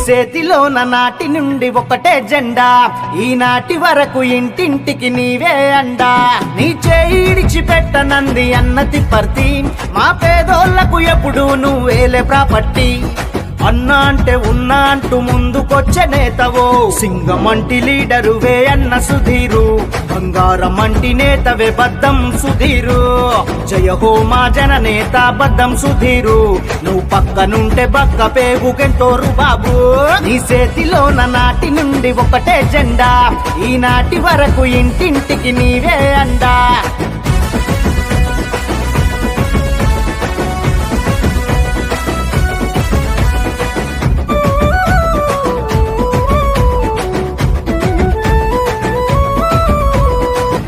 చేతిలోన నాటి నుండి ఒకటే జెండా, ఈనాటి వరకు ఇంటింటికి నీవే అండా. నీ చేయిడిచి పెట్టనంది అన్నతి పర్తి, మా పేదోళ్లకు ఎప్పుడు నువ్వేలే ప్రాపర్టీ. అన్నా అంటే ఉన్నా అంటూ ముందుకొచ్చే నేతవో, సింగమంటి లీడరువే అన్న సుధీరు, బంగారం అంటి నేతవే బద్దం సుధీరు. జయ హో మా జననేత బద్దం సుధీరు, నువ్వు పక్కనుంటే బక్క పేగుకెంతోరు బాబు. నీ చేతిలోన నాటి నుండి ఒకటే జెండా, ఈనాటి వరకు ఇంటింటికి నీవే అండా.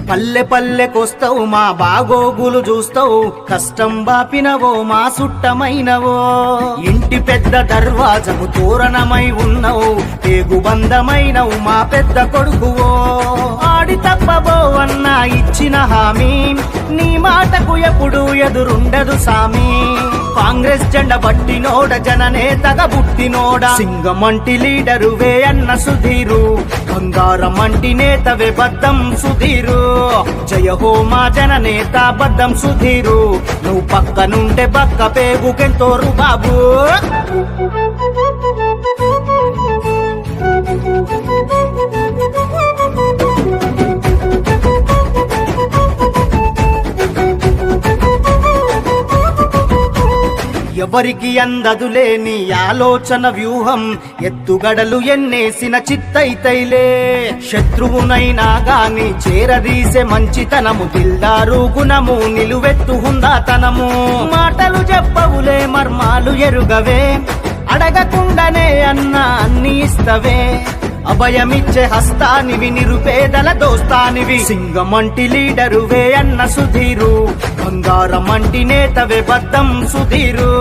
పల్లె పల్లెకొస్తావు, మా బాగోగులు చూస్తావు, కష్టం బాపినవో మా సుట్టమైనవో. ఇంటి పెద్ద దర్వాజకు తోరణమై ఉన్నవు, పేగుబంధమైనవు మా పెద్ద కొడుకువో. ఆడి తప్పబో అన్నా ఇచ్చిన హామీ, నీ మాటకు ఎప్పుడు ఎదురుండదు సామి. కాంగ్రెస్ జెండ బట్టినోడ, జననేతగా బుట్టినోడ, సింగమంటి లీడరువే అన్న సుధీరు, బంగారం అంటి నేతవే బద్దం సుధీరు. జయ హో మా జననేత బద్దం సుధీరు, నువ్వు పక్కనుంటే బక్క పేగుకెంతోరు బాబు. ఎవరికి అందదులేని ఆలోచన వ్యూహం, ఎత్తుగడలు ఎన్నేసిన చిత్తైతైలే. శత్రువునైనా గాని చేరదీసే మంచితనము, దిల్దారు గుణము, నిలువెత్తు హుందాతనము. మాటలు చెప్పవులే మర్మాలు ఎరుగవే, అడగకుండానే అన్నా అన్ని ఇస్తవే. అభయమిచ్చే హస్తానివి, నిరుపేదల దోస్తానివి, సింగమంటి లీడరువే అన్న సుధీరు, బంగారం అంటి నేతవే బద్దం సుధీరు.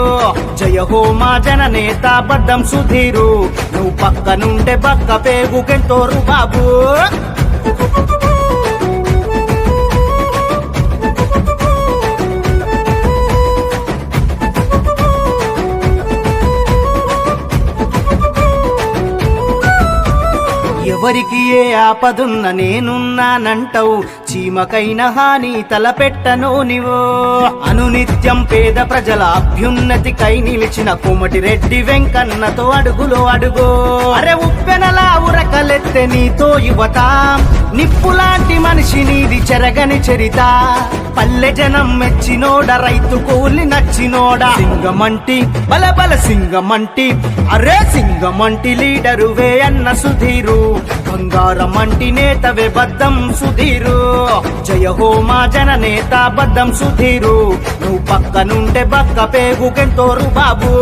జయ హో మా జననేత బద్దం సుధీరు, నువ్వు పక్కనుంటే బక్క పేగుకెంతోరు బాబు. ఎవరికి ఏ ఆపదున్న నేనున్నానంటవు, చీమకైన హాని తలపెట్టను నీవో. అనునిత్యం పేద ప్రజల అభ్యున్నతికై నిలిచిన కోమటిరెడ్డి వెంకన్నతో అడుగులో అడుగో. అరే ఉప్పెనలా ఉరకలెత్తె నీతో యువత, నిప్పులాంటి మనిషి నీది చెరగని చరిత. పల్లె జనం మెచ్చినోడ, రైతు కూలి నచ్చినోడ, సింగమంటి బలబల సింగమంటి, అరే సింగమంటి లీడరువే అన్న సుధీరు, బంగారం అంటి నేతవే బద్దం సుధీరు. జయ హో మా జననేత బద్దం సుధీరు, నువ్వు పక్కనుంటే బక్క పేగుకెంతోరు బాబు.